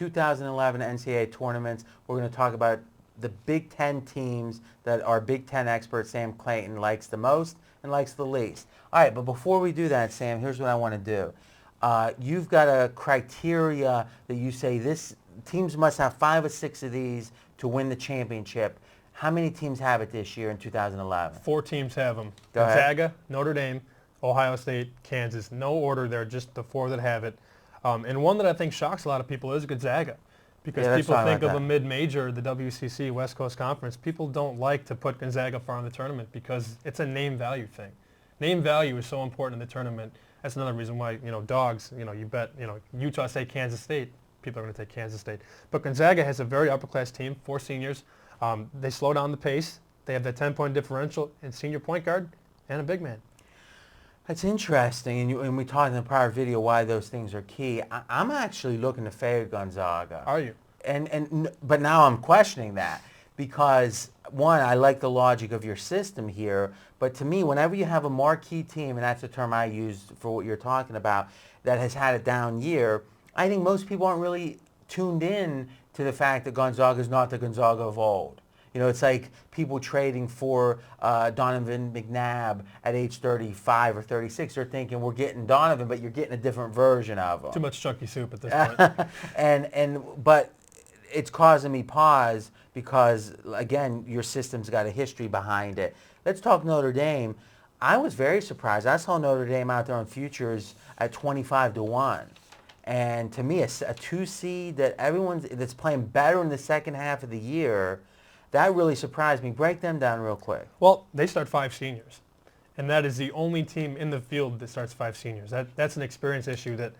2011 NCAA tournaments. We're going to talk about the Big Ten teams that our Big Ten expert, Sam Clayton, likes the most and likes the least. All right, but before we do that, Sam, here's what I want to do. You've got a criteria that you say this teams must have 5 or 6 of these to win the championship. How many teams have it this year in 2011? 4 teams have them. Go ahead. Gonzaga, Notre Dame, Ohio State, Kansas. No order there, just the 4 that have it. And one that I think shocks a lot of people is Gonzaga. Because people think of a mid-major, the WCC, West Coast Conference. People don't like to put Gonzaga far in the tournament because it's a name value thing. Name value is so important in the tournament. That's another reason why, dogs, you bet, Utah State, Kansas State, people are going to take Kansas State. But Gonzaga has a very upper-class team, 4 seniors. They slow down the pace. They have that 10-point differential and senior point guard and a big man. That's interesting, and we talked in the prior video why those things are key. I'm actually looking to favor Gonzaga. Are you? But now I'm questioning that because, one, I like the logic of your system here, but to me, whenever you have a marquee team, and that's the term I use for what you're talking about, that has had a down year, I think most people aren't really tuned in to the fact that Gonzaga is not the Gonzaga of old. It's like people trading for Donovan McNabb at age 35 or 36. They're thinking, we're getting Donovan, but you're getting a different version of him. Too much chunky soup at this point. But it's causing me pause because, again, your system's got a history behind it. Let's talk Notre Dame. I was very surprised. I saw Notre Dame out there on futures at 25-1. And to me, a 2 seed that's playing better in the second half of the year, that really surprised me. Break them down real quick. Well, they start 5 seniors, and that is the only team in the field that starts 5 seniors. That's an experience issue that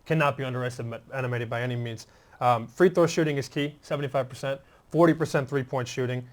cannot be underestimated by any means. Free throw shooting is key, 75%, 40% three-point shooting.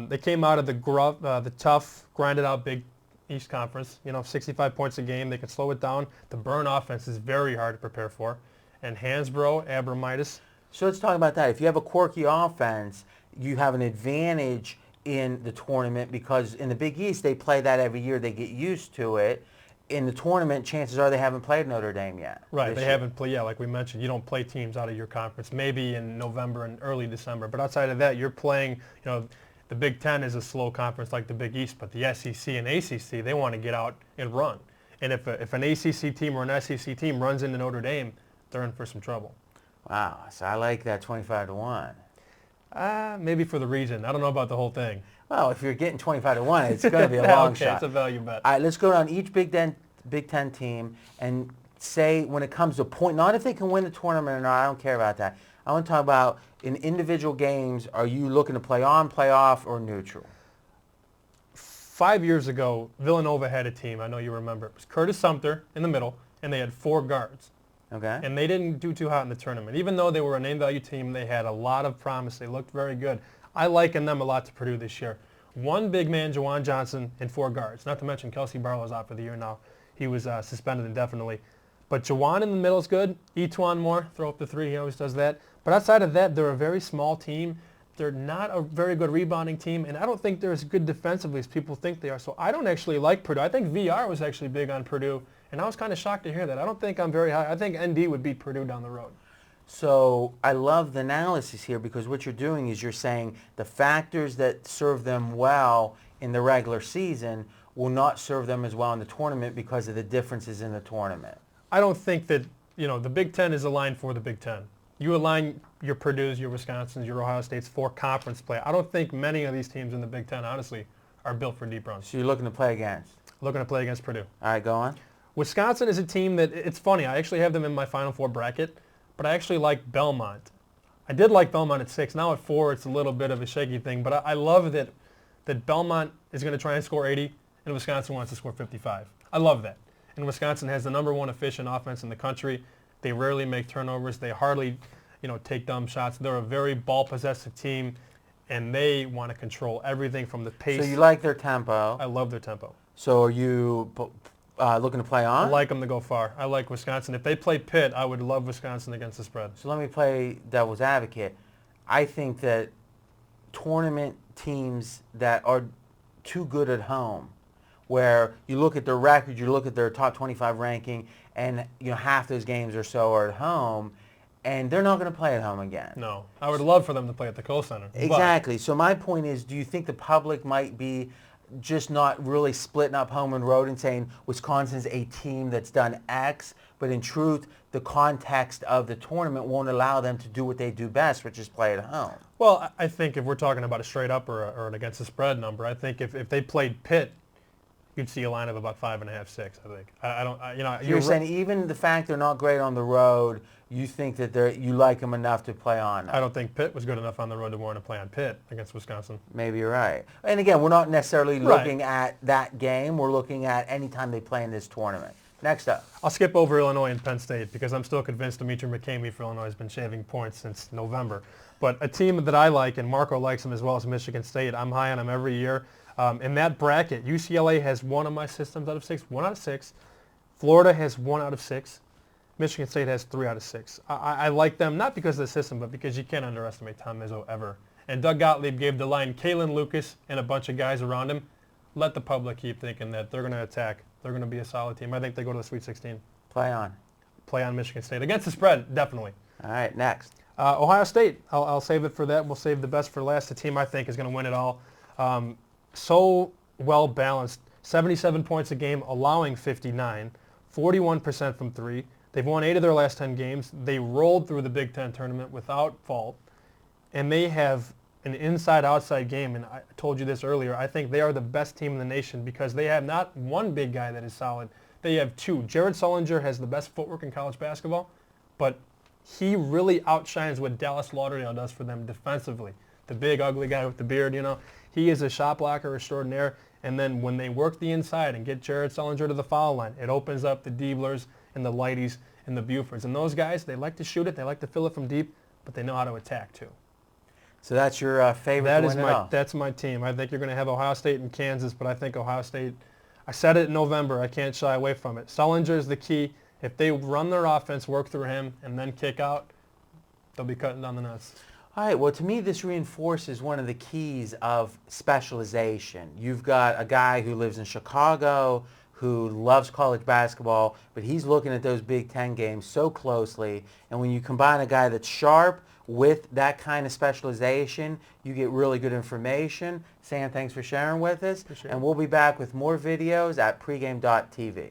They came out of the tough, grinded-out Big East Conference, 65 points a game. They can slow it down. The burn offense is very hard to prepare for. And Hansbrough, Abramitis. So let's talk about that. If you have a quirky offense, you have an advantage in the tournament because in the Big East, they play that every year. They get used to it. In the tournament, chances are they haven't played Notre Dame yet. Right, they haven't played, like we mentioned. You don't play teams out of your conference, maybe in November and early December. But outside of that, you're playing, the Big Ten is a slow conference like the Big East, but the SEC and ACC, they want to get out and run. And if an ACC team or an SEC team runs into Notre Dame, they're in for some trouble. Wow, so I like that 25-1. Maybe for the region. I don't know about the whole thing. Well, if you're getting 25-1, it's going to be a long okay, shot. It's a value bet. All right, let's go down each Big Ten team and say when it comes to point, not if they can win the tournament or not, I don't care about that. I want to talk about in individual games, are you looking to play on, play off, or neutral? 5 years ago, Villanova had a team, I know you remember. It was Curtis Sumter in the middle, and they had 4 guards. Okay. And they didn't do too hot in the tournament. Even though they were a name value team, they had a lot of promise. They looked very good. I liken them a lot to Purdue this year. 1 big man, Jawan Johnson, and 4 guards. Not to mention Kelsey Barlow's out for the year now. He was suspended indefinitely. But Jawan in the middle is good. Etuan Moore, throw up the 3. He always does that. But outside of that, they're a very small team. They're not a very good rebounding team. And I don't think they're as good defensively as people think they are. So I don't actually like Purdue. I think VR was actually big on Purdue. And I was kind of shocked to hear that. I don't think I'm very high. I think ND would beat Purdue down the road. So I love the analysis here because what you're doing is you're saying the factors that serve them well in the regular season will not serve them as well in the tournament because of the differences in the tournament. I don't think that, the Big Ten is aligned for the Big Ten. You align your Purdue's, your Wisconsin's, your Ohio State's for conference play. I don't think many of these teams in the Big Ten, honestly, are built for deep runs. So you're looking to play against? Looking to play against Purdue. All right, go on. Wisconsin is a team that, it's funny, I actually have them in my Final Four bracket, but I actually like Belmont. I did like Belmont at 6. Now at 4, it's a little bit of a shaky thing, but I love that Belmont is going to try and score 80, and Wisconsin wants to score 55. I love that. And Wisconsin has the #1 efficient offense in the country. They rarely make turnovers. They hardly, take dumb shots. They're a very ball-possessive team, and they want to control everything from the pace. So you like their tempo. I love their tempo. So are you looking to play on? I like them to go far. I like Wisconsin. If they play Pitt, I would love Wisconsin against the spread. So let me play devil's advocate. I think that tournament teams that are too good at home, where you look at their record, you look at their top 25 ranking, and half those games or so are at home, and they're not going to play at home again. No. I would love for them to play at the Kohl Center. Exactly. So my point is, do you think the public might be just not really splitting up home and road and saying Wisconsin's a team that's done X, but in truth, the context of the tournament won't allow them to do what they do best, which is play at home? Well, I think if we're talking about a straight up or an against the spread number, I think if they played Pitt, you'd see a line of about 5.5, 6. I think. I don't. You're saying even the fact they're not great on the road, you think that you like them enough to play on them? I don't think Pitt was good enough on the road to warrant to play on Pitt against Wisconsin. Maybe you're right. And again, we're not necessarily looking at that game. We're looking at any time they play in this tournament. Next up. I'll skip over Illinois and Penn State because I'm still convinced Dimitri McCamey for Illinois has been shaving points since November. But a team that I like, and Marco likes them as well as Michigan State, I'm high on them every year. In that bracket, UCLA has one of my systems out of 6, 1 out of 6. Florida has 1 out of 6. Michigan State has 3 out of 6. I like them not because of the system, but because you can't underestimate Tom Izzo ever. And Doug Gottlieb gave the line, Kalen Lucas and a bunch of guys around him, let the public keep thinking that they're going to attack. They're going to be a solid team. I think they go to the Sweet 16. Play on. Play on Michigan State. Against the spread, definitely. All right, next. Ohio State. I'll save it for that. We'll save the best for last. The team I think is going to win it all. So well balanced. 77 points a game, allowing 59. 41% from 3. They've won 8 of their last 10 games. They rolled through the Big Ten tournament without fault. And they have an inside-outside game. And I told you this earlier. I think they are the best team in the nation because they have not one big guy that is solid. They have 2. Jared Sullinger has the best footwork in college basketball, but he really outshines what Dallas Lauderdale does for them defensively. The big, ugly guy with the beard, He is a shot blocker extraordinaire. And then when they work the inside and get Jared Sullinger to the foul line, it opens up the Dieblers and the Lighties and the Bufords. And those guys, they like to shoot it. They like to fill it from deep, but they know how to attack too. So that's your favorite to win it all? That's my team. I think you're going to have Ohio State and Kansas, but I think Ohio State, I said it in November. I can't shy away from it. Sullinger is the key. If they run their offense, work through him, and then kick out, they'll be cutting down the nuts. All right, well, to me, this reinforces one of the keys of specialization. You've got a guy who lives in Chicago, who loves college basketball, but he's looking at those Big Ten games so closely. And when you combine a guy that's sharp with that kind of specialization, you get really good information. Sam, thanks for sharing with us. Appreciate it. And we'll be back with more videos at pregame.tv.